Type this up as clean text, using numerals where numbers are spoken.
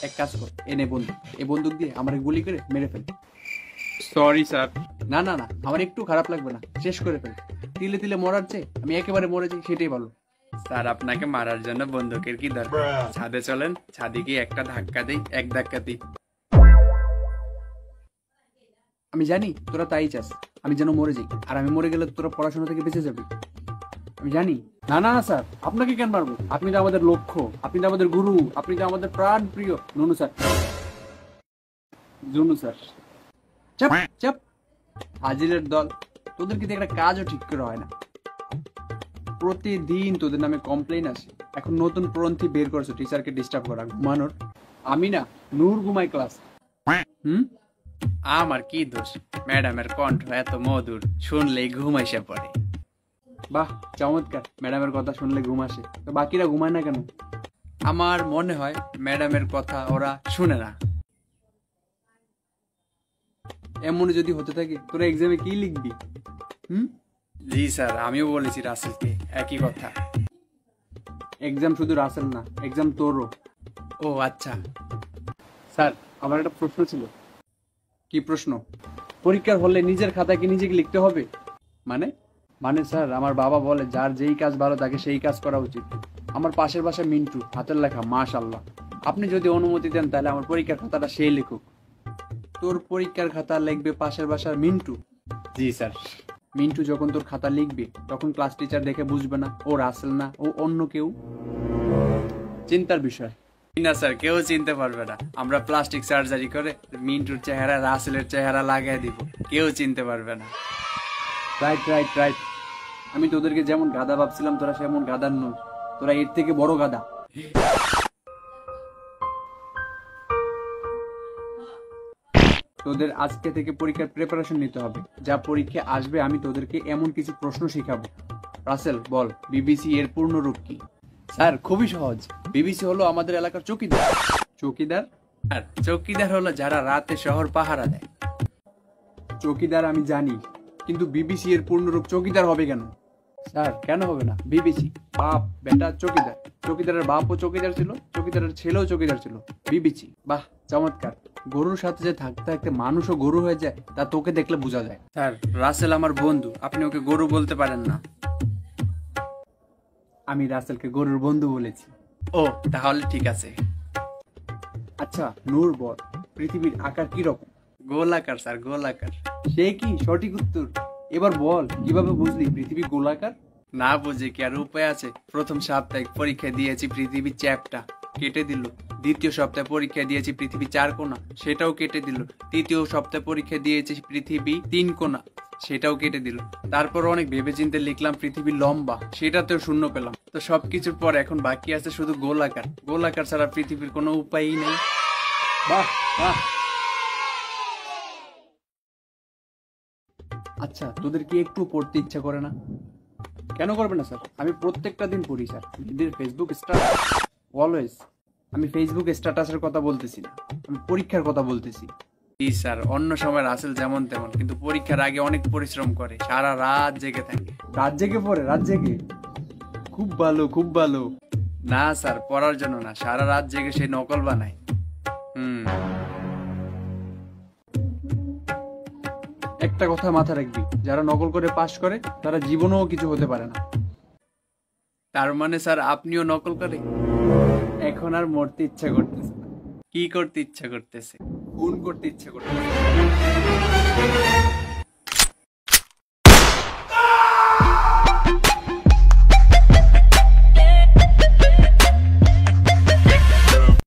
এক কাজ কর, এনে বন্দুক, এই বন্দুক দিয়ে আমাকে গুলি করে মেরে ফেল। Sorry sir. না না না, আমার একটু খারাপ লাগবে না, শেষ করে ফেল। তিলে তিলে মরার চেয়ে আমি একেবারে মরে যাই, সেটাই ভালো। স্যার আপনাকে মারার জন্য বন্দুকের কি দরকার? ছাদে চলেন, ছাদে গিয়ে একটা ধাক্কা দেই, এক ধাক্কা দিই। আমি জানি তোরা তাই চাস, আমি যেন মরে যাই, আর আমি মরে গেলে তোরা পড়াশোনা থেকে বেঁচে যাবি, আমি জানি। না না না স্যার, আপনাকে কেন মারবো? আপনি তো আমাদের লক্ষ্য, আপনি তো আমাদের গুরু, আপনি তো আমাদের প্রাণ প্রিয় নুনু স্যার। জুনু স্যার। চাপ চাপ, হাজিরের দল, তোদেরকে দিয়ে একটা কাজও ঠিক করে হয় না। প্রতিদিন তোদের নামে কমপ্লেইন আসে। এখন নতুন পন্থী বের করছো টিচারকে ডিস্টার্ব করা, ঘুমানোর। আমি না, নূর ঘুমাই ক্লাস। আমার কি দোষ? ম্যাডামের কণ্ঠ এত মধুর, শুনলেই ঘুম এসে পড়ে। বাহ, চমৎকার। ম্যাডামের কথা শুনলে ঘুম আসে, তো বাকিরা ঘুমায় না কেন? আমার মনে হয় ম্যাডামের কথা ওরা শুনে না। এমন যদি হতে থাকে তোরা এক্সামে কি লিখবি? জি স্যার, আমিও বলেছি রাসেলকে একই কথা। এক্সাম শুধু রাসেল না, এক্সাম তোরও। ও আচ্ছা। স্যার, আমার একটা প্রশ্ন ছিল। কি প্রশ্ন? পরীক্ষার হলে নিজের খাতায় কি নিজেকে লিখতে হবে? মানে মানে স্যার, আমার বাবা বলে যার যেই কাজ ভালো তাকে সেই কাজ করা উচিত। আমার পাশের বাসা মিন্টু, হাতের লেখা মাশাআল্লাহ। আপনি যদি অনুমতি দেন তাহলে আমার পরীক্ষার খাতাটা সেই লিখুক। তোর পরীক্ষার খাতা লিখবে পাশের বাসার মিন্টু? জি স্যার। মিন্টু যখন তোর খাতা লিখবে তখন ক্লাস টিচার দেখে বুঝবে না ও রাসেল না, ও অন্য কেউ? চিন্তার বিষয়। না স্যার, কেউ চিনতে পারবে না। আমরা প্লাস্টিক সার্জারি করে মিন্টুর চেহারা রাসেলের চেহারা লাগাই দিব, কেউ চিনতে পারবে না। Right right right. আমি তোদেরকে যেমন গাধা ভাবছিলাম তোরা সেমন গাধার নয়, তোরা এর থেকে বড় গাধা। তোদের আজকে থেকে পরীক্ষার প্রিপারেশন নিতে হবে। যা পরীক্ষা আসবে আমি তোদেরকে এমন কিছু প্রশ্ন শেখাবো। রাসেল বল, বিবিসি এর পূর্ণ রূপ কি? স্যার, খুবই সহজ। বিবিসি হলো আমাদের এলাকার চৌকিদার। চৌকিদার? আর চৌকিদার হলো যারা রাতে শহর পাহারা দেয়। চৌকিদার আমি জানি, কিন্তু বিবিসি এর পূর্ণরূপ চৌকিদার হবে কেন? স্যার, কেন হবে না? বিবিসি বাপ বেটা চৌকিদার, চৌকিদারের বাপও চৌকিদার ছিল, চৌকিদারের ছেলেও চৌকিদার ছিল। বিবিসি, বাহ চমৎকার। গরুর সাথে যে থাকতে থাকতে মানুষও গরু হয়ে যায় তা তোকে দেখলে বোঝা যায়। স্যার, রাসেল আমার বন্ধু, আপনি ওকে গরু বলতে পারেন না। আমি রাসেলকে গরুর বন্ধু বলেছি। ও তাহলে ঠিক আছে। আচ্ছা নূর বল, পৃথিবীর আকার কি রকম? গোলাকার স্যার, গোলাকার। সে কি সঠিক উত্তর? এবার বল, কিভাবে বুঝলি পৃথিবী গোলাকার? না বুঝে কি আর উপায় আছে? প্রথম সপ্তাহে পরীক্ষা দিয়েছি পৃথিবী চ্যাপটা, কেটে দিল। দ্বিতীয় সপ্তাহে পরীক্ষা দিয়েছি পৃথিবী চার কোণা, সেটাও কেটে দিল। তৃতীয় সপ্তাহে পরীক্ষা দিয়েছি পৃথিবী তিন কোণা, সেটাও কেটে দিল। তারপর অনেক ভেবেচিন্তে লিখলাম পৃথিবী লম্বা, সেটাতেও শূন্য পেলাম। তো সবকিছুর পর এখন বাকি আছে শুধু গোলাকার। গোলাকার ছাড়া পৃথিবীর কোনো উপায়ই নেই। বাহ বাহ। আচ্ছা, তোদের কি একটু পড়তে ইচ্ছা করে না? কেন করবে না স্যার? আমি প্রত্যেকটা দিন পড়ি স্যার। দিদির ফেসবুক স্ট্যাটাস অলওয়েজ। আমি ফেসবুক স্ট্যাটাসের কথা বলতেছি না, আমি পরীক্ষার কথা বলতেছি। জি স্যার, অন্য সময় রাসেল যেমন তেমন, কিন্তু পরীক্ষার আগে অনেক পরিশ্রম করে, সারা রাত জেগে থাকে। রাত জেগে পড়ে? রাত জেগে? খুব ভালো খুব ভালো। না স্যার, পড়ার জন্য না, সারা রাত জেগে সে নকল বানায়। একটা কথা মাথা রাখবি, যারা নকল করে পাশ করে তারা জীবনেও কিছু হতে পারে না। তার মানে স্যার আপনিও নকল করে? এখন আর মরতে ইচ্ছা করতেছে না। কি করতে ইচ্ছা করতেছে? খুন করতে ইচ্ছা করতেছে।